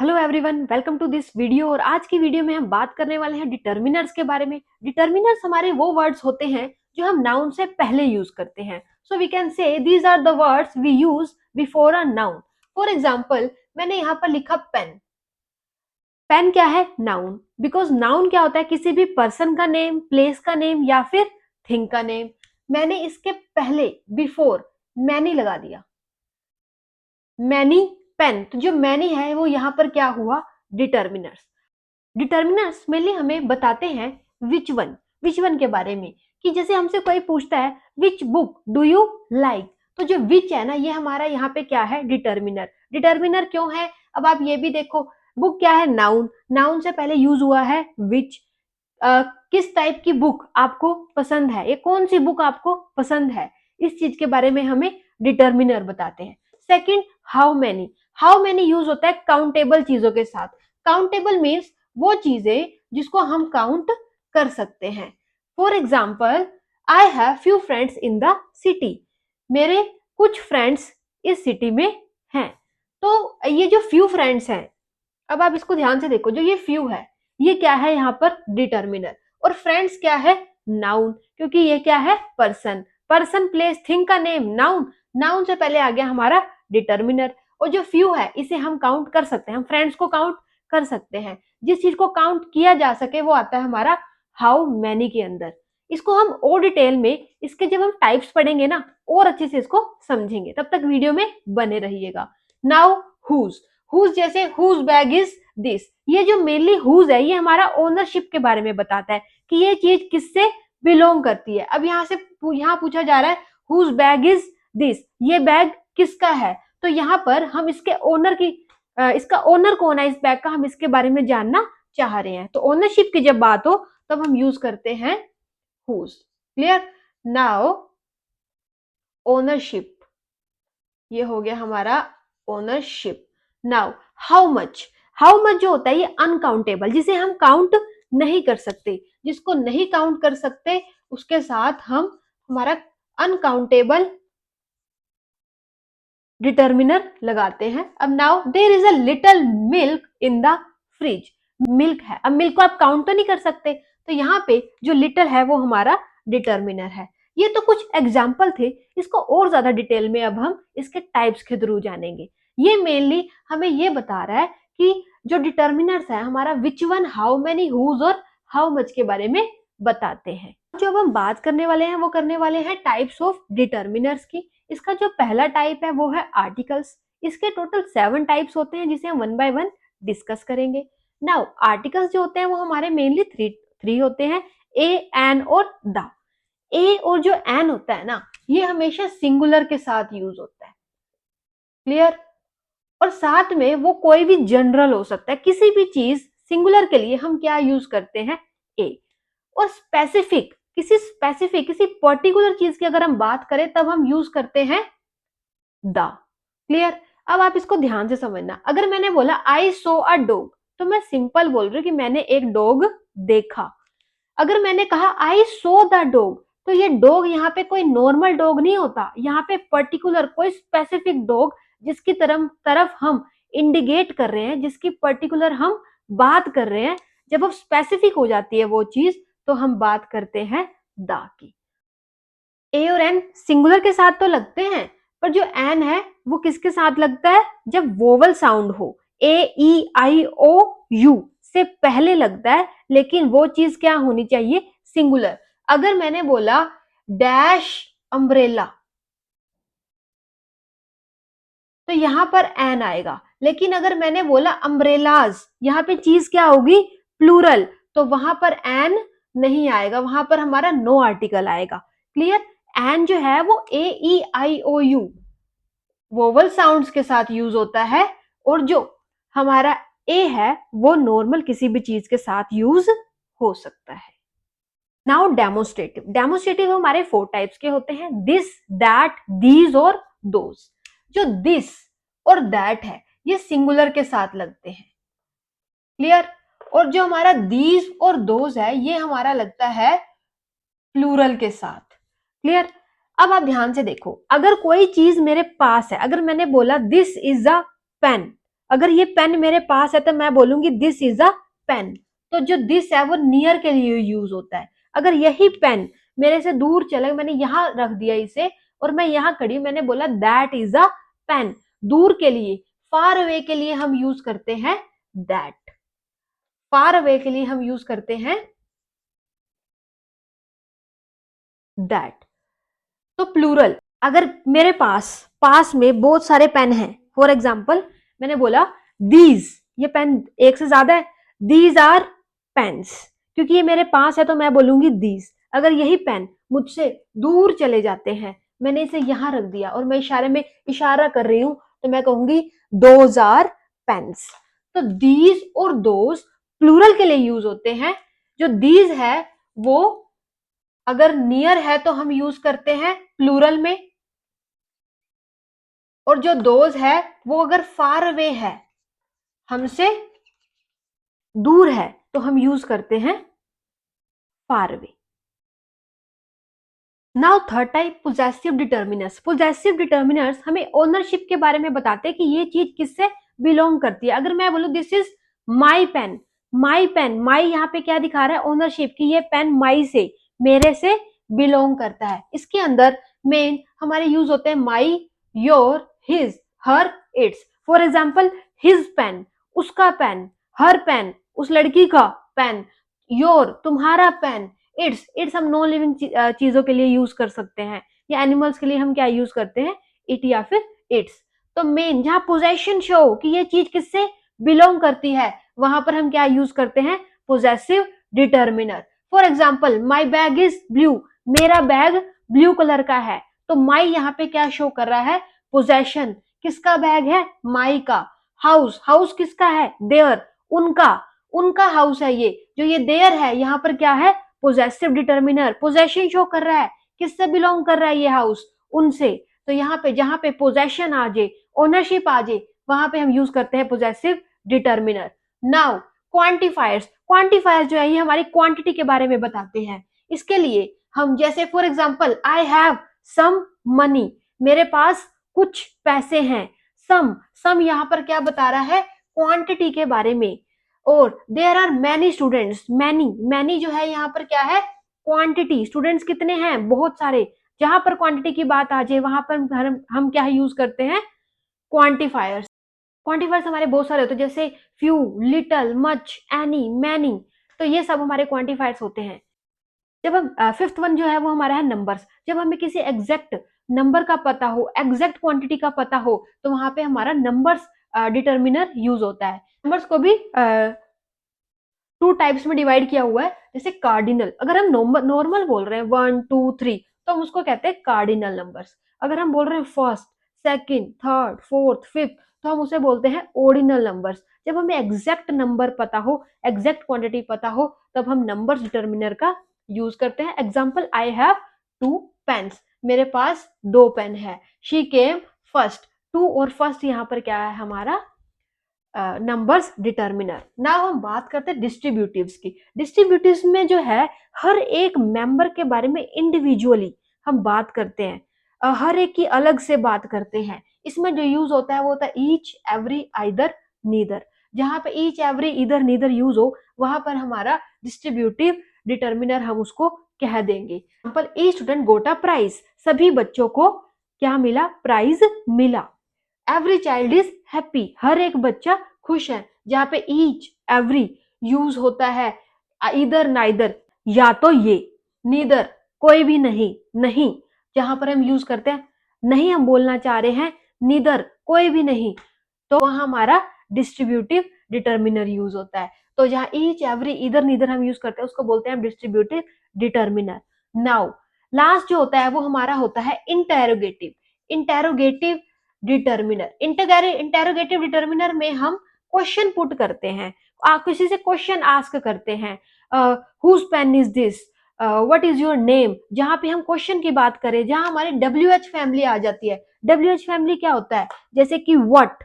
Hello everyone, welcome to this video. और आज की वीडियो में हम बात करने वाले हैं डिटर्मिनर्स के बारे में। डिटर्मिनर्स हमारे वो वर्ड्स होते हैं जो हम नाउन से पहले यूज करते हैं। So we can say these are the words we use before a noun. For example, मैंने यहाँ पर लिखा पेन। पेन क्या है? नाउन। बिकॉज नाउन क्या होता है? किसी भी पर्सन का नेम, प्लेस का नेम या फिर थिंग का नेम। मैंने इसके पहले बिफोर मैनी लगा दिया, मैनी पेन। तो जो मैनी है वो यहाँ पर क्या हुआ? डिटर्मिनर्स। डिटर्मिनर्स मेनली हमें बताते हैं विच वन के बारे में। कि जैसे हमसे कोई पूछता है which book do you like, तो जो विच है ना, ये हमारा यहाँ पे क्या है? डिटर्मिनर। डिटर्मिनर क्यों है? अब आप ये भी देखो, बुक क्या है? नाउन। नाउन से पहले यूज हुआ है विच। किस टाइप की बुक आपको पसंद है, ये कौन सी बुक आपको पसंद है, इस चीज के बारे में हमें डिटर्मिनर बताते हैं। Second, how many. How many use होता है काउंटेबल चीजों के साथ। काउंटेबल मीन्स वो चीजें जिसको हम काउंट कर सकते हैं। For example, I have few friends in the city. मेरे कुछ फ्रेंड्स इस सिटी में हैं। तो ये जो फ्यू फ्रेंड्स हैं, अब आप इसको ध्यान से देखो, जो ये फ्यू है ये क्या है? यहाँ पर डिटर्मिनर। और फ्रेंड्स क्या है? नाउन, क्योंकि ये क्या है? पर्सन। पर्सन, प्लेस, थिंग का नेम, नाउन। नाउन से पहले आ गया हमारा डिटर्मिनर। और जो फ्यू है इसे हम काउंट कर सकते हैं, हम फ्रेंड्स को काउंट कर सकते हैं। जिस चीज को काउंट किया जा सके वो आता है हमारा हाउ मैनी के अंदर। इसको हम और डिटेल में, इसके जब हम टाइप्स पढ़ेंगे ना, और अच्छे से इसको समझेंगे। तब तक वीडियो में बने रहिएगा। Now whose. हुज जैसे हुज बैग इज दिस। ये जो मेनली हुज है ये हमारा ओनरशिप के बारे में बताता है कि ये चीज किससे बिलोंग करती है। अब यहाँ पूछा जा रहा है हुज बैग इज दिस, ये बैग किसका है? तो यहाँ पर हम इसके ओनर की इसका ओनर कौन है इस बैग का, हम इसके बारे में जानना चाह रहे हैं। तो ओनरशिप की जब बात हो तब हम यूज करते हैं हुज। क्लियर? नाउ ओनरशिप, ये हो गया हमारा ownership. Now how much. How much जो होता है ये अनकाउंटेबल, जिसे हम काउंट नहीं कर सकते। जिसको नहीं काउंट कर सकते उसके साथ हम हमारा अनकाउंटेबल डिटर्मिनर लगाते हैं। अब now there is a little milk in the fridge. Milk है, अब मिल्क को आप काउंट तो नहीं कर सकते, तो यहाँ पे जो लिटिल है वो हमारा डिटर्मिनर है। ये तो कुछ एग्जाम्पल थे, इसको और ज्यादा डिटेल में अब हम इसके टाइप्स के थ्रू जानेंगे। ये मेनली हमें ये बता रहा है कि जो डिटर्मिनर्स है हमारा which one, how many, whose और हाउ मच के बारे में बताते हैं। जो अब हम बात करने वाले हैं वो करने वाले हैं टाइप्स ऑफ डिटर्मिनर्स की। इसका जो पहला टाइप है वो है आर्टिकल्स। इसके टोटल 7 टाइप्स होते हैं जिसे हम वन बाय वन डिस्कस करेंगे। नाउ आर्टिकल्स जो होते हैं वो हमारे मेनली थ्री होते हैं, ए, एन और द। ए और जो एन होता है ना, ये हमेशा सिंगुलर के साथ यूज होता है। क्लियर? और साथ में वो कोई भी जनरल हो सकता है, किसी भी चीज सिंगुलर के लिए हम क्या यूज करते हैं? ए। और स्पेसिफिक किसी पर्टिकुलर चीज की अगर हम बात करें तब हम यूज करते हैं द। क्लियर? अब आप इसको ध्यान से समझना। अगर मैंने बोला आई सो अ डॉग, तो मैं सिंपल बोल रही हूँ कि मैंने एक डॉग देखा। अगर मैंने कहा आई सो द डॉग, तो ये डॉग यहाँ पे कोई नॉर्मल डॉग नहीं होता, यहाँ पे पर्टिकुलर कोई स्पेसिफिक डॉग जिसकी तरफ हम इंडिकेट कर रहे हैं, जिसकी पर्टिकुलर हम बात कर रहे हैं। जब अब स्पेसिफिक हो जाती है वो चीज तो हम बात करते हैं द की। ए और एन सिंगुलर के साथ तो लगते हैं, पर जो एन है वो किसके साथ लगता है? जब वोवल साउंड हो, ए, ई, आई, ओ, यू से पहले लगता है, लेकिन वो चीज क्या होनी चाहिए? सिंगुलर। अगर मैंने बोला डैश अम्ब्रेला, तो यहां पर एन आएगा। लेकिन अगर मैंने बोला अम्ब्रेलाज, यहाँ पे चीज क्या होगी? प्लूरल, तो वहां पर एन नहीं आएगा, वहां पर हमारा नो आर्टिकल आएगा। क्लियर? एन जो है वो ए, ई, आई, ओ, यू वोवल साउंड्स के साथ यूज होता है, और जो हमारा ए है वो नॉर्मल किसी भी चीज के साथ यूज हो सकता है। Now demonstrative. डेमोस्ट्रेटिव हमारे 4 टाइप्स के होते हैं, दिस, दैट, दीज और दोज। जो दिस और दैट है ये सिंगुलर के साथ लगते हैं। क्लियर? और जो हमारा दीज और दोज है ये हमारा लगता है प्लूरल के साथ। क्लियर? अब आप ध्यान से देखो, अगर कोई चीज मेरे पास है, अगर मैंने बोला दिस इज अ पेन, अगर ये पेन मेरे पास है तो मैं बोलूंगी दिस इज अ पेन। तो जो दिस है वो नियर के लिए यूज होता है। अगर यही पेन मेरे से दूर चले, मैंने यहाँ रख दिया इसे और मैं यहाँ खड़ी, मैंने बोला दैट इज अ पेन। दूर के लिए, फार अवे के लिए हम यूज करते हैं दैट। फार अवे के लिए हम यूज करते हैं दैट। तो प्लूरल, अगर मेरे पास में बहुत सारे पेन हैं, फॉर एग्जाम्पल मैंने बोला दीज, ये पेन एक से ज्यादा है, दीज आर पेन्स, क्योंकि ये मेरे पास है तो मैं बोलूंगी दीज। अगर यही पेन मुझसे दूर चले जाते हैं, मैंने इसे यहां रख दिया और मैं इशारे में इशारा कर रही हूं, तो मैं कहूंगी दोज आर पेन्स। तो दीज और दोज प्लूरल के लिए यूज होते हैं। जो दीज है वो अगर नियर है तो हम यूज करते हैं प्लूरल में, और जो दोज है वो अगर फार अवे है, हमसे दूर है, तो हम यूज करते हैं far away. Now third type, possessive determiners. Possessive determiners हमें ओनरशिप के बारे में बताते हैं कि ये चीज किससे बिलोंग करती है। अगर मैं बोलूं this is my pen, my pen, my यहाँ पे क्या दिखा रहा है, ओनरशिप की, ये पेन माई से, मेरे से बिलोंग करता है। इसके अंदर मेन हमारे यूज होते हैं my, your, his, her, its. For example his pen, उसका पेन, हर पेन, उस लड़की का पेन, योर, तुम्हारा पेन, इट्स हम नॉन लिविंग चीजों के लिए यूज कर सकते हैं, या एनिमल्स के लिए हम क्या यूज करते हैं, इट या फिर इट्स। तो मेन जहां पोजेशन शो कि ये चीज किससे बिलोंग करती है, वहां पर हम क्या यूज करते हैं, possessive determiner. For example my bag is blue, मेरा बैग ब्लू कलर का है, तो माई यहाँ पे क्या शो कर रहा है, पोजेशन, किसका बैग है, माई का। हाउस, हाउस किसका है, देयर, उनका, उनका हाउस है ये, जो ये देयर है यहाँ पर क्या है, पोजेसिव डिटर्मिनर, पोजेशन शो कर रहा है, किससे बिलोंग कर रहा है ये हाउस, उनसे। तो यहाँ पे जहां पे पोजेशन आ जाए, ओनरशिप आ जाए, वहां पे हम यूज करते हैं possessive determiner. Now quantifiers, quantifiers जो है ये हमारी क्वांटिटी के बारे में बताते हैं। इसके लिए हम जैसे for example I have some money, मेरे पास कुछ पैसे हैं, सम, सम यहाँ पर क्या बता रहा है, क्वांटिटी के बारे में। और there are many students, many, many जो है यहाँ पर क्या है, क्वांटिटी, स्टूडेंट्स कितने हैं, बहुत सारे। जहां पर क्वांटिटी की बात आ जाए वहां पर हम क्या यूज करते हैं, क्वांटिफायर्स। क्वांटिफायर्स हमारे बहुत सारे होते हैं, जैसे few, little, much, any, many. तो ये सब हमारे क्वांटिफायर्स होते हैं। जब हम फिफ्थ वन जो है वो हमारा है नंबर्स। जब हमें किसी एग्जैक्ट नंबर का पता हो, एग्जैक्ट क्वांटिटी का पता हो, तो वहां पे हमारा नंबर्स डिटर्मिनर यूज होता है। नंबर्स को भी टू टाइप्स में डिवाइड किया हुआ है। जैसे कार्डिनल, अगर हम नॉर्मल बोल रहे हैं 1 2 3, तो हम उसको कहते हैं कार्डिनल नंबर्स। अगर हम बोल रहे हैं first, second, third, fourth, fifth, तो हम उसे बोलते हैं ऑर्डिनल नंबर्स। जब हमें एग्जैक्ट नंबर पता हो, एग्जैक्ट क्वांटिटी पता हो, तब हम नंबर्स डिटर्मिनर का यूज करते हैं। एग्जाम्पल आई हैव 2 पेन्स, मेरे पास 2 पेन है। शी केम फर्स्ट, टू और फर्स्ट यहाँ पर क्या है हमारा, नंबर्स डिटर्मिनर। नाउ हम बात करते हैं डिस्ट्रीब्यूटिव्स की। डिस्ट्रीब्यूटिव्स में जो है हर एक मेंबर के बारे में इंडिविजुअली हम बात करते हैं, हर एक की अलग से बात करते हैं। इसमें जो यूज होता है वो होता है ईच, एवरी, आइदर, नीदर। जहां पे ईच, एवरी, इधर, नीदर यूज हो, वहां पर हमारा डिस्ट्रीब्यूटिव डिटर्मिनर हम उसको कह देंगे। Example each student got a prize, सभी बच्चों को क्या मिला, प्राइज मिला। एवरी चाइल्ड इज हैप्पी, हर एक बच्चा खुश है। जहां पे ईच, एवरी यूज होता है इधर, नाइदर, या तो ये, नीदर, कोई भी नहीं, नहीं, जहां पर हम यूज करते हैं नहीं, हम बोलना चाह रहे हैं नीदर, कोई भी नहीं, तो वहां हमारा डिस्ट्रीब्यूटिव डिटर्मिनर यूज होता है। तो जहां ईच, एवरी, इधर, नीदर हम यूज करते हैं उसको बोलते हैं डिस्ट्रीब्यूटिव डिटर्मिनर। नाउ लास्ट जो होता है वो हमारा होता है interrogative. Interrogative determiner, interrogative determiner में हम क्वेश्चन पुट करते हैं, किसी से क्वेश्चन आस्क करते हैं, whose pen is this, what is your name. जहां पे हम क्वेश्चन की बात करें, जहां हमारी WH फैमिली आ जाती है। WH फैमिली क्या होता है, जैसे कि व्हाट,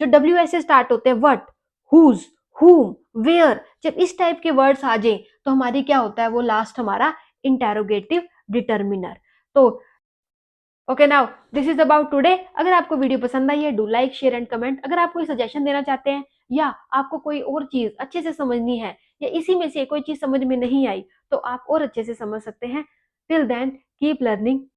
जो WH से स्टार्ट होते हैं, व्हाट, हुज, हुम, वेयर, जब इस टाइप के वर्ड्स आ जाए तो हमारी क्या होता है, वो लास्ट हमारा इंटेरोगेटिव डिटर्मिनर। तो okay now this is about today. अगर आपको वीडियो पसंद आई है, do like share and comment. अगर आप कोई सजेशन देना चाहते हैं या आपको कोई और चीज अच्छे से समझनी है या इसी में से कोई चीज समझ में नहीं आई तो आप और अच्छे से समझ सकते हैं। Till then keep learning.